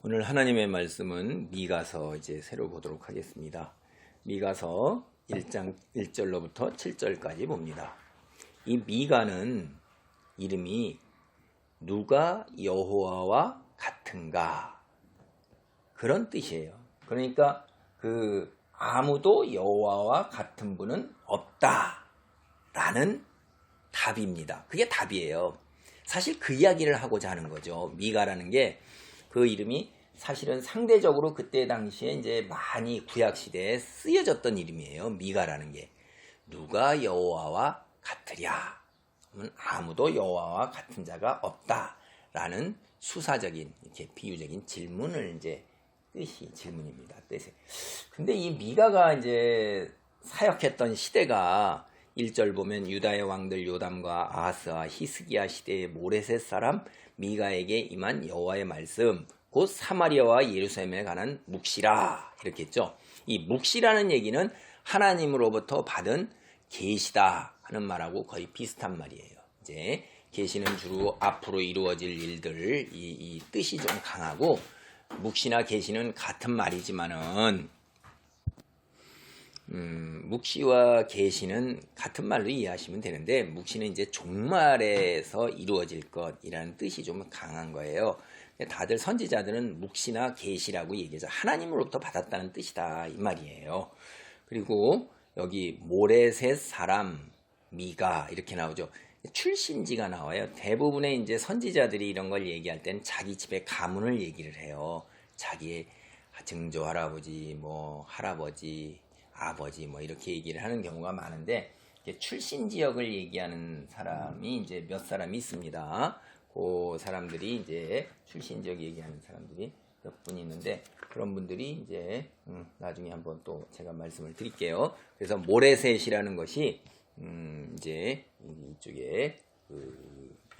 오늘 하나님의 말씀은 미가서 이제 새로 보도록 하겠습니다. 미가서 1장 1절로부터 7절까지 봅니다. 이 미가는 이름이 누가 여호와와 같은가 그런 뜻이에요. 그러니까 아무도 여호와와 같은 분은 없다라는 답입니다. 그게 답이에요. 사실 그 이야기를 하고자 하는 거죠. 미가라는 게 그 이름이 사실은 상대적으로 그때 당시에 이제 많이 구약 시대에 쓰여졌던 이름이에요. 미가라는 게 누가 여호와와 같으랴? 그러면 아무도 여호와와 같은 자가 없다라는 수사적인 이렇게 비유적인 질문을 이제 뜻이 질문입니다. 뜻이. 근데 이 미가가 이제 사역했던 시대가 1절 보면 유다의 왕들 요담과 아하스와 히스기야 시대의 모레셋 사람 미가에게 임한 여호와의 말씀 곧 사마리아와 예루살렘에 관한 묵시라 이렇게 했죠. 이 묵시라는 얘기는 하나님으로부터 받은 계시다 하는 말하고 거의 비슷한 말이에요. 이제 계시는 주로 앞으로 이루어질 일들 이 뜻이 좀 강하고 묵시나 계시는 같은 말이지만은 묵시와 계시는 같은 말로 이해하시면 되는데 묵시는 이제 종말에서 이루어질 것이라는 뜻이 좀 강한 거예요. 다들 선지자들은 묵시나 계시라고 얘기하죠. 하나님으로부터 받았다는 뜻이다 이 말이에요. 그리고 여기 모레셋 사람 미가 이렇게 나오죠. 출신지가 나와요. 대부분의 이제 선지자들이 이런 걸 얘기할 때는 자기 집의 가문을 얘기를 해요. 자기의 증조 할아버지, 뭐 할아버지, 아버지 뭐 이렇게 얘기를 하는 경우가 많은데 출신 지역을 얘기하는 사람이 이제 몇 사람이 있습니다. 그 사람들이 이제 출신 지역 얘기하는 사람들이 몇 분 있는데 그런 분들이 이제 나중에 한번 또 제가 말씀을 드릴게요. 그래서 모레셋이라는 것이 이제 이쪽에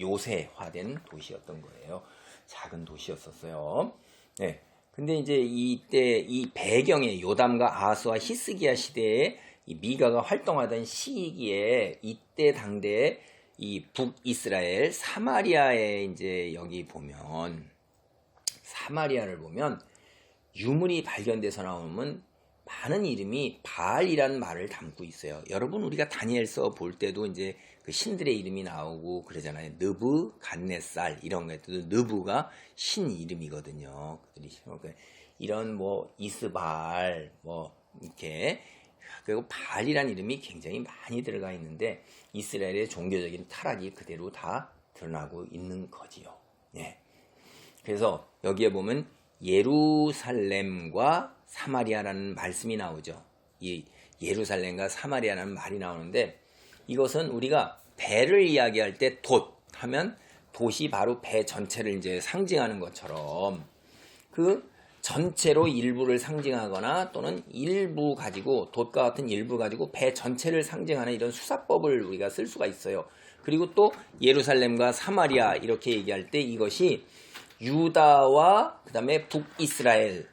요새화된 도시였던 거예요. 작은 도시였었어요. 네. 근데 이제 이때 이 배경에 요담과 아하스와 히스기야 시대에 이 미가가 활동하던 시기에 이때 당대에 이 북이스라엘 사마리아에 이제 여기 보면 사마리아를 보면 유물이 발견돼서 나오면 많은 이름이 바알이라는 말을 담고 있어요. 여러분 우리가 다니엘서 볼 때도 이제 그 신들의 이름이 나오고 그러잖아요. 느부, 간네살 이런 것들도 느부가 신 이름이거든요. 이런 뭐 이스바알 뭐 이렇게 그리고 바알이라는 이름이 굉장히 많이 들어가 있는데 이스라엘의 종교적인 타락이 그대로 다 드러나고 있는 거지요. 예. 그래서 여기에 보면 예루살렘과 사마리아라는 말씀이 나오죠. 이 예루살렘과 사마리아라는 말이 나오는데 이것은 우리가 배를 이야기할 때 돛 하면 돛이 바로 배 전체를 이제 상징하는 것처럼 그 전체로 일부를 상징하거나 또는 일부 가지고 돛과 같은 일부 가지고 배 전체를 상징하는 이런 수사법을 우리가 쓸 수가 있어요. 그리고 또 예루살렘과 사마리아 이렇게 얘기할 때 이것이 유다와 그 다음에 북이스라엘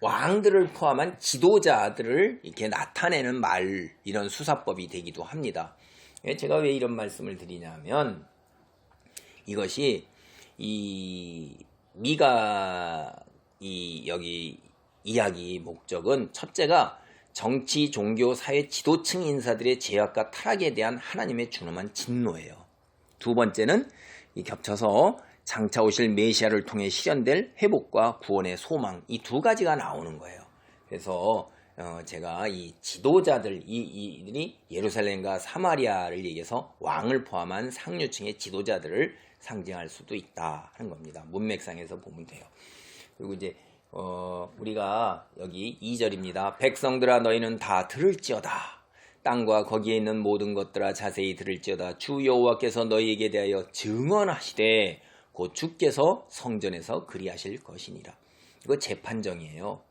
왕들을 포함한 지도자들을 이렇게 나타내는 말 이런 수사법이 되기도 합니다. 제가 왜 이런 말씀을 드리냐면 이것이 이 미가 여기 이야기 목적은 첫째가 정치, 종교, 사회 지도층 인사들의 죄악과 타락에 대한 하나님의 준엄한 진노예요. 두 번째는 이 겹쳐서 장차 오실 메시아를 통해 실현될 회복과 구원의 소망 이 두 가지가 나오는 거예요. 그래서 제가 이 지도자들 이들이 예루살렘과 사마리아를 얘기해서 왕을 포함한 상류층의 지도자들을 상징할 수도 있다 하는 겁니다. 문맥상에서 보면 돼요. 그리고 이제 우리가 여기 2절입니다. 백성들아 너희는 다 들을지어다. 땅과 거기에 있는 모든 것들아 자세히 들을지어다. 주 여호와께서 너희에게 대하여 증언하시되 곧 주께서 성전에서 그리하실 것이니라. 이거 재판정이에요.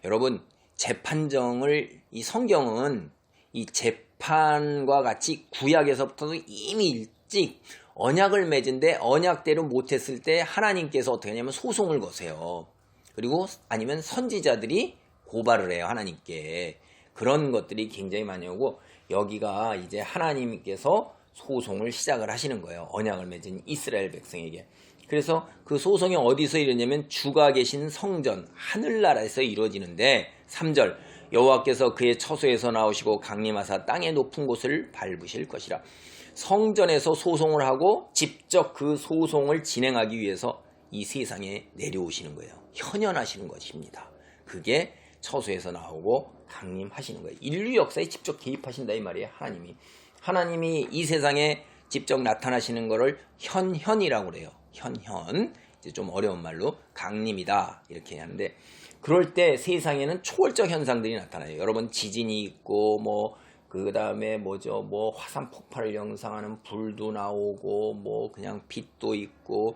여러분 재판정을 이 성경은 이 재판과 같이 구약에서부터도 이미 일찍 언약을 맺은데 언약대로 못했을 때 하나님께서 어떻게 하냐면 소송을 거세요. 그리고 아니면 선지자들이 고발을 해요. 하나님께. 그런 것들이 굉장히 많이 오고 여기가 이제 하나님께서 소송을 시작을 하시는 거예요. 언약을 맺은 이스라엘 백성에게. 그래서 그 소송이 어디서 이루냐면 주가 계신 성전 하늘나라에서 이루어지는데 3절 여호와께서 그의 처소에서 나오시고 강림하사 땅의 높은 곳을 밟으실 것이라. 성전에서 소송을 하고 직접 그 소송을 진행하기 위해서 이 세상에 내려오시는 거예요. 현현하시는 것입니다. 그게 처소에서 나오고 강림하시는 거예요. 인류 역사에 직접 개입하신다 이 말이에요. 하나님이 이 세상에 직접 나타나시는 것을 현현이라고 그래요. 현현. 이제 좀 어려운 말로 강림이다 이렇게 하는데, 그럴 때 세상에는 초월적 현상들이 나타나요. 여러분 지진이 있고 그 다음에 화산 폭발을 영상하는 불도 나오고 그냥 빛도 있고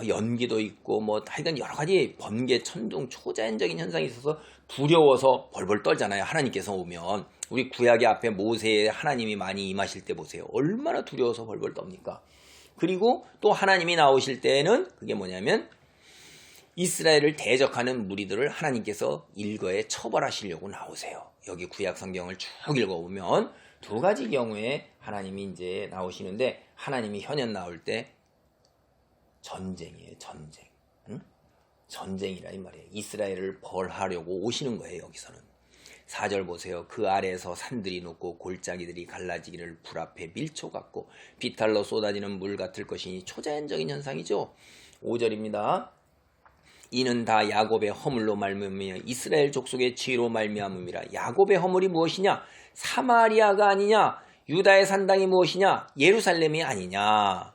연기도 있고 하여간 여러 가지 번개, 천둥, 초자연적인 현상이 있어서 두려워서 벌벌 떨잖아요. 하나님께서 오면 우리 구약의 앞에 모세의 하나님이 많이 임하실 때 보세요. 얼마나 두려워서 벌벌 떱니까? 그리고 또 하나님이 나오실 때는 그게 뭐냐면 이스라엘을 대적하는 무리들을 하나님께서 일거에 처벌하시려고 나오세요. 여기 구약 성경을 쭉 읽어보면 두 가지 경우에 하나님이 이제 나오시는데, 하나님이 현현 나올 때 전쟁이에요. 전쟁. 전쟁이라 이 말이에요. 이스라엘을 벌하려고 오시는 거예요. 여기서는 4절 보세요. 그 아래에서 산들이 녹고 골짜기들이 갈라지기를 불 앞에 밀초 같고 비탈로 쏟아지는 물 같을 것이니 초자연적인 현상이죠. 5절입니다. 이는 다 야곱의 허물로 말미암으며 이스라엘 족속의 죄로 말미암음이라. 야곱의 허물이 무엇이냐? 사마리아가 아니냐? 유다의 산당이 무엇이냐? 예루살렘이 아니냐? 야,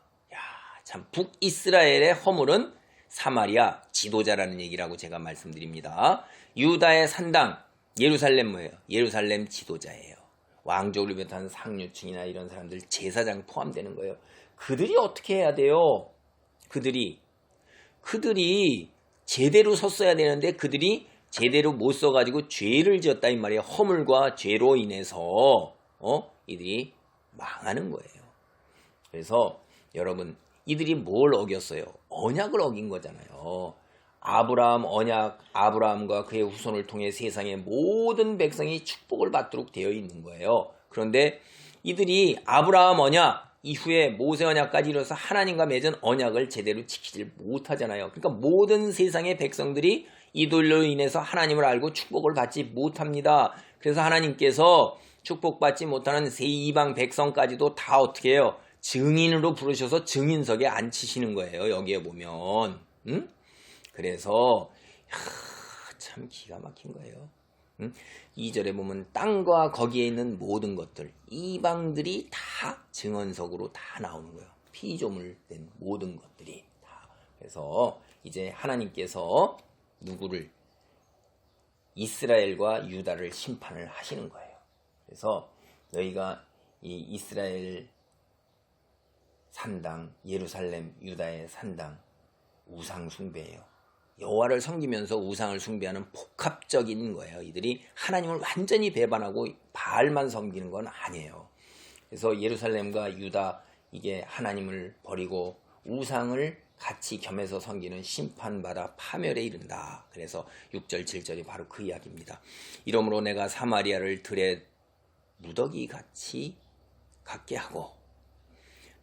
참 북이스라엘의 허물은 사마리아 지도자라는 얘기라고 제가 말씀드립니다. 유다의 산당 예루살렘 뭐예요? 예루살렘 지도자예요. 왕족을 비롯한 상류층이나 이런 사람들, 제사장 포함되는 거예요. 그들이 어떻게 해야 돼요? 그들이 제대로 섰어야 되는데 그들이 제대로 못 써가지고 죄를 지었다 이 말이에요. 허물과 죄로 인해서 이들이 망하는 거예요. 그래서 여러분, 이들이 뭘 어겼어요? 언약을 어긴 거잖아요. 아브라함 언약, 아브라함과 그의 후손을 통해 세상의 모든 백성이 축복을 받도록 되어 있는 거예요. 그런데 이들이 아브라함 언약 이후에 모세 언약까지 이뤄서 하나님과 맺은 언약을 제대로 지키질 못하잖아요. 그러니까 모든 세상의 백성들이 이들로 인해서 하나님을 알고 축복을 받지 못합니다. 그래서 하나님께서 축복받지 못하는 새 이방 백성까지도 다 어떻게 해요? 증인으로 부르셔서 증인석에 앉히시는 거예요. 여기에 보면. 그래서 참 기가 막힌 거예요. 2절에 보면 땅과 거기에 있는 모든 것들, 이방들이 다 증언석으로 다 나오는 거예요. 피조물 된 모든 것들이 다. 그래서 이제 하나님께서 누구를? 이스라엘과 유다를 심판을 하시는 거예요. 그래서 너희가 이 이스라엘 산당, 예루살렘, 유다의 산당, 우상 숭배예요. 여호와를 섬기면서 우상을 숭배하는 복합적인 거예요. 이들이 하나님을 완전히 배반하고 바알만 섬기는 건 아니에요. 그래서 예루살렘과 유다, 이게 하나님을 버리고 우상을 같이 겸해서 섬기는 심판받아 파멸에 이른다. 그래서 6절 7절이 바로 그 이야기입니다. 이러므로 내가 사마리아를 들에 무더기 같이 갖게 하고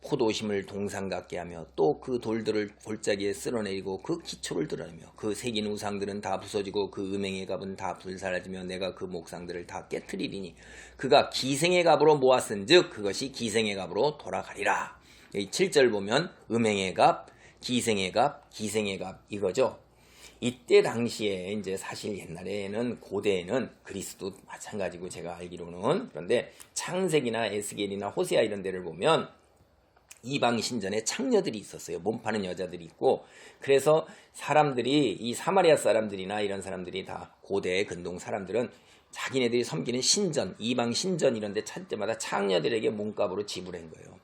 포도심을 동상 같게 하며 또 그 돌들을 골짜기에 쓸어내리고 그 기초를 드러내며 그 새긴 우상들은 다 부서지고 그 음행의 갑은 다 불사라지며 내가 그 목상들을 다 깨트리리니 그가 기생의 갑으로 모았은 즉 그것이 기생의 갑으로 돌아가리라. 여기 7절 보면 음행의 갑, 기생의 갑, 기생의 갑 이거죠. 이때 당시에 이제 사실 옛날에는 고대에는 그리스도 마찬가지고 제가 알기로는, 그런데 창세기나 에스겔이나 호세아 이런 데를 보면 이방 신전에 창녀들이 있었어요. 몸 파는 여자들이 있고, 그래서 사람들이 이 사마리아 사람들이나 이런 사람들이 다 고대 근동 사람들은 자기네들이 섬기는 신전, 이방 신전 이런 데 찾을 때마다 창녀들에게 몸값으로 지불한 거예요.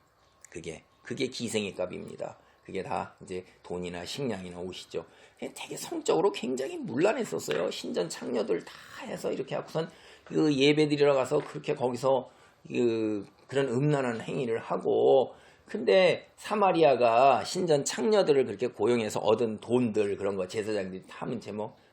그게 기생의 값입니다. 그게 다 이제 돈이나 식량이나 옷이죠. 되게 성적으로 굉장히 문란했었어요. 신전 창녀들 다 해서 이렇게 하고선 그 예배 드리러 가서 그렇게 거기서 그런 음란한 행위를 하고, 근데 사마리아가 신전 창녀들을 그렇게 고용해서 얻은 돈들 그런 거 제사장들이 다 하면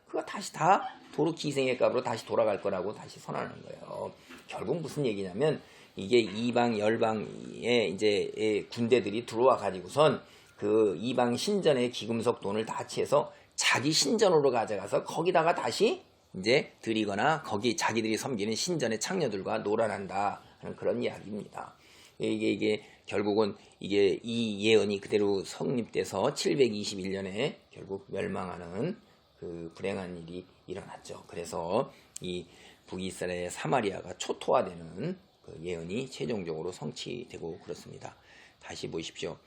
그거 다시 다 도로 기생의 값으로 다시 돌아갈 거라고 다시 선언하는 거예요. 결국 무슨 얘기냐면 이게 이방 열방의 이제 군대들이 들어와 가지고선 그 이방 신전의 기금속 돈을 다 합치해서 자기 신전으로 가져가서 거기다가 다시 이제 드리거나 거기 자기들이 섬기는 신전의 창녀들과 놀아난다 하는 그런 이야기입니다. 이게 결국은 이게 이 예언이 그대로 성립돼서 721년에 결국 멸망하는 그 불행한 일이 일어났죠. 그래서 이 북이스라엘 사마리아가 초토화되는 그 예언이 최종적으로 성취되고 그렇습니다. 다시 보십시오.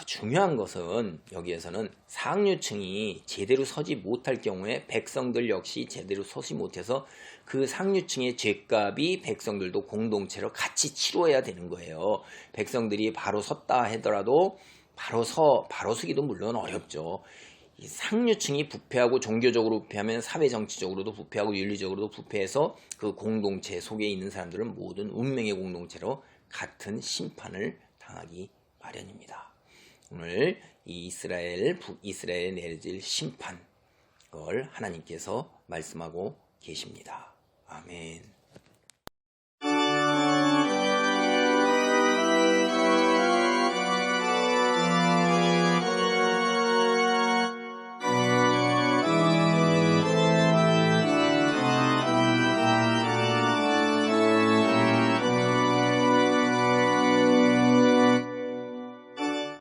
중요한 것은 여기에서는 상류층이 제대로 서지 못할 경우에 백성들 역시 제대로 서지 못해서 그 상류층의 죄값이 백성들도 공동체로 같이 치러야 되는 거예요. 백성들이 바로 섰다 하더라도 바로 서기도 물론 어렵죠. 이 상류층이 부패하고 종교적으로 부패하면 사회 정치적으로도 부패하고 윤리적으로도 부패해서 그 공동체 속에 있는 사람들은 모든 운명의 공동체로 같은 심판을 당하기 마련입니다. 오늘 이 북이스라엘에 내려질 심판, 그걸 하나님께서 말씀하고 계십니다. 아멘.